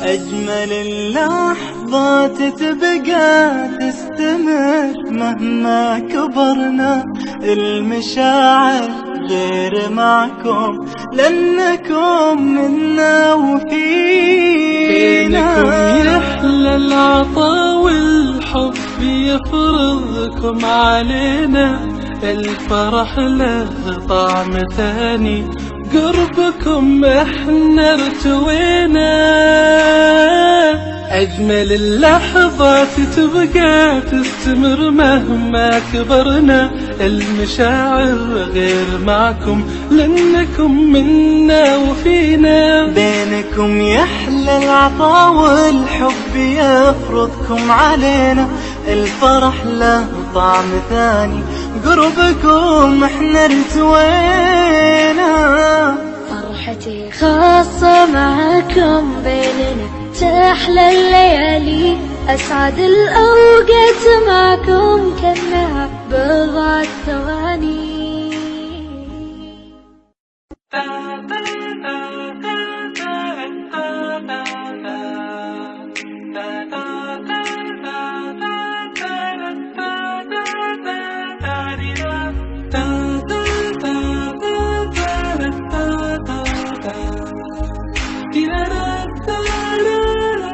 أجمل اللحظات تبقى تستمر مهما كبرنا، المشاعر غير معكم لأنكم منا وفينا. بينكم يحلى العطا والحب يفرضكم علينا، الفرح له طعم ثاني قربكم احنا ارتوينا. أجمل اللحظات تبقى تستمر مهما كبرنا، المشاعر غير معكم لأنكم منا وفينا. بينكم يحلى العطا والحب يفرضكم علينا، الفرح له طعم ثاني قربكم احنا ارتوينا. فرحتي خاصة معكم بيننا تحلى الليالي، أسعد الأوقات معكم كأنها بضعة ثواني.